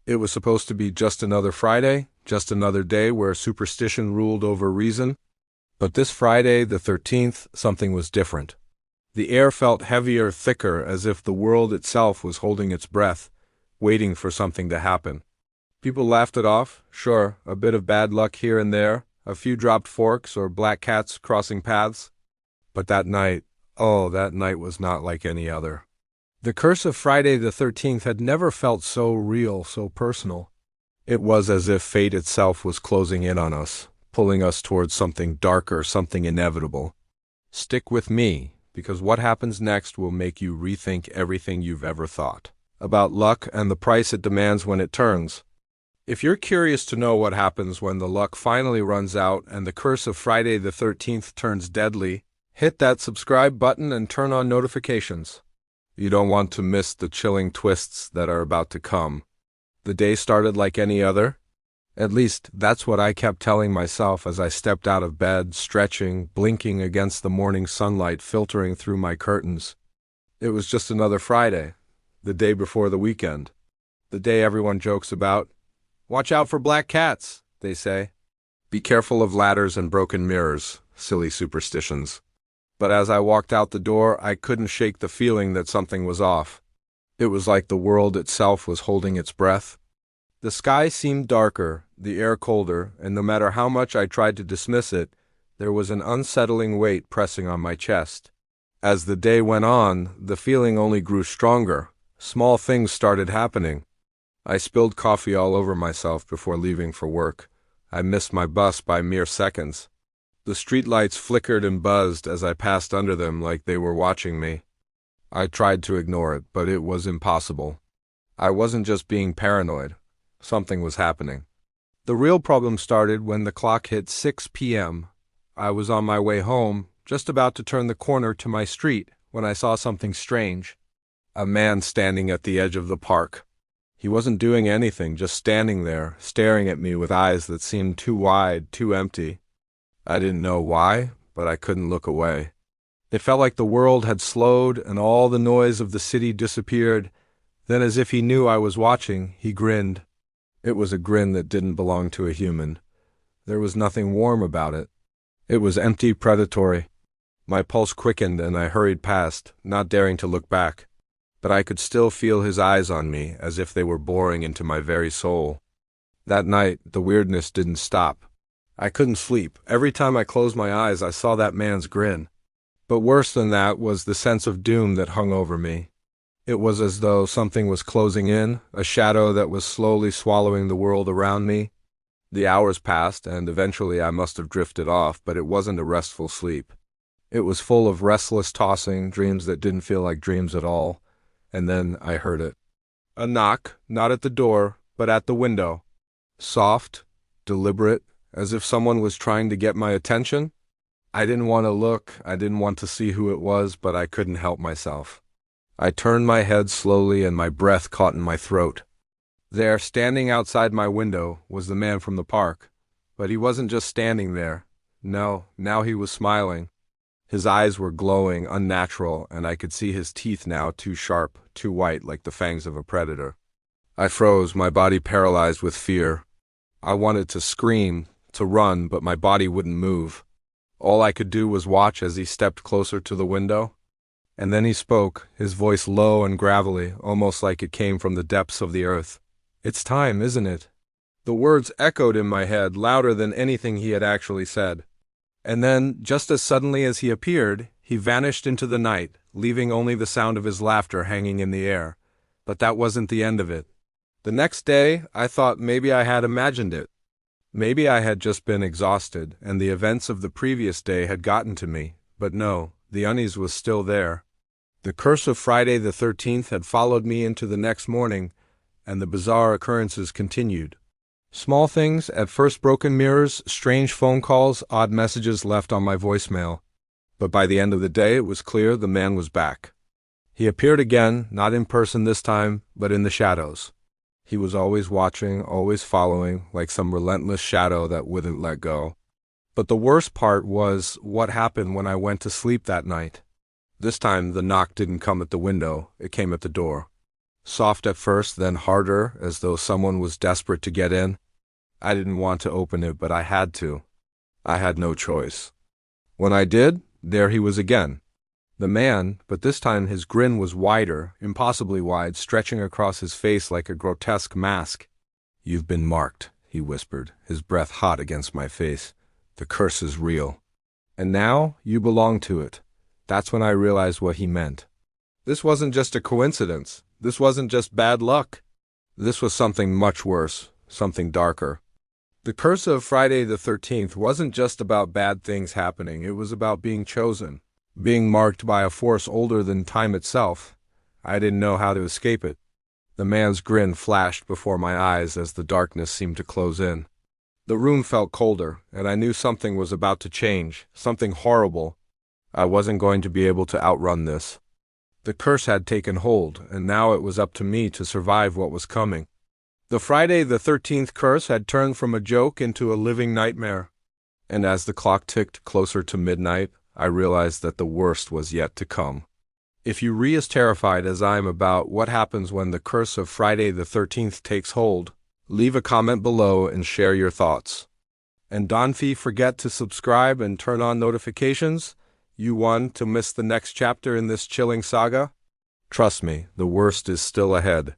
It was supposed to be just another Friday, just another day where superstition ruled over reason. But this Friday, the 13th, something was different. The air felt heavier, thicker, as if the world itself was holding its breath, waiting for something to happen. People laughed it off, sure, a bit of bad luck here and there, a few dropped forks or black cats crossing paths. But that night, oh, that night was not like any other. The curse of Friday the 13th had never felt so real, so personal. It was as if fate itself was closing in on us, pulling us towards something darker, something inevitable. Stick with me, because what happens next will make you rethink everything you've ever thought about luck and the price it demands when it turns. If you're curious to know what happens when the luck finally runs out and the curse of Friday the 13th turns deadly, hit that subscribe button and turn on notifications. You don't want to miss the chilling twists that are about to come. The day started like any other. At least, that's what I kept telling myself as I stepped out of bed, stretching, blinking against the morning sunlight filtering through my curtains. It was just another Friday, the day before the weekend. The day everyone jokes about. Watch out for black cats, they say. Be careful of ladders and broken mirrors, silly superstitions. But as I walked out the door, I couldn't shake the feeling that something was off. It was like the world itself was holding its breath. The sky seemed darker, the air colder, and no matter how much I tried to dismiss it, there was an unsettling weight pressing on my chest. As the day went on, the feeling only grew stronger. Small things started happening. I spilled coffee all over myself before leaving for work. I missed my bus by mere seconds. The streetlights flickered and buzzed as I passed under them like they were watching me. I tried to ignore it, but it was impossible. I wasn't just being paranoid. Something was happening. The real problem started when the clock hit 6 p.m. I was on my way home, just about to turn the corner to my street, when I saw something strange. A man standing at the edge of the park. He wasn't doing anything, just standing there, staring at me with eyes that seemed too wide, too empty. I didn't know why, but I couldn't look away. It felt like the world had slowed and all the noise of the city disappeared. Then, as if he knew I was watching, he grinned. It was a grin that didn't belong to a human. There was nothing warm about it. It was empty, predatory. My pulse quickened and I hurried past, not daring to look back. But I could still feel his eyes on me, as if they were boring into my very soul. That night, the weirdness didn't stop. I couldn't sleep. Every time I closed my eyes, I saw that man's grin. But worse than that was the sense of doom that hung over me. It was as though something was closing in, a shadow that was slowly swallowing the world around me. The hours passed, and eventually I must have drifted off, but it wasn't a restful sleep. It was full of restless tossing, dreams that didn't feel like dreams at all. And then I heard it. A knock, not at the door, but at the window. Soft, deliberate, as if someone was trying to get my attention. I didn't want to look, I didn't want to see who it was, but I couldn't help myself. I turned my head slowly and my breath caught in my throat. There, standing outside my window, was the man from the park. But he wasn't just standing there. No, now he was smiling. His eyes were glowing, unnatural, and I could see his teeth now too sharp, too white like the fangs of a predator. I froze, my body paralyzed with fear. I wanted to scream, to run, but my body wouldn't move. All I could do was watch as he stepped closer to the window. And then he spoke, his voice low and gravelly, almost like it came from the depths of the earth. "It's time, isn't it?" The words echoed in my head, louder than anything he had actually said. And then, just as suddenly as he appeared, he vanished into the night, leaving only the sound of his laughter hanging in the air. But that wasn't the end of it. The next day, I thought maybe I had imagined it. Maybe I had just been exhausted, and the events of the previous day had gotten to me. But no, the unease was still there. The curse of Friday the 13th had followed me into the next morning, and the bizarre occurrences continued. Small things, at first broken mirrors, strange phone calls, odd messages left on my voicemail. But by the end of the day, it was clear the man was back. He appeared again, not in person this time, but in the shadows. He was always watching, always following, like some relentless shadow that wouldn't let go. But the worst part was what happened when I went to sleep that night. This time, the knock didn't come at the window, it came at the door. Soft at first, then harder, as though someone was desperate to get in. I didn't want to open it, but I had to. I had no choice. When I did, there he was again. The man, but this time his grin was wider, impossibly wide, stretching across his face like a grotesque mask. "You've been marked," he whispered, his breath hot against my face. "The curse is real. And now you belong to it." That's when I realized what he meant. This wasn't just a coincidence. This wasn't just bad luck. This was something much worse, something darker. The curse of Friday the 13th wasn't just about bad things happening. It was about being chosen, being marked by a force older than time itself. I didn't know how to escape it. The man's grin flashed before my eyes as the darkness seemed to close in. The room felt colder, and I knew something was about to change, something horrible. I wasn't going to be able to outrun this. The curse had taken hold, and now it was up to me to survive what was coming. The Friday the 13th curse had turned from a joke into a living nightmare. And as the clock ticked closer to midnight, I realized that the worst was yet to come. If you are as terrified as I am about what happens when the curse of Friday the 13th takes hold, leave a comment below and share your thoughts. And don't forget to subscribe and turn on notifications. You want to miss the next chapter in this chilling saga? Trust me, the worst is still ahead.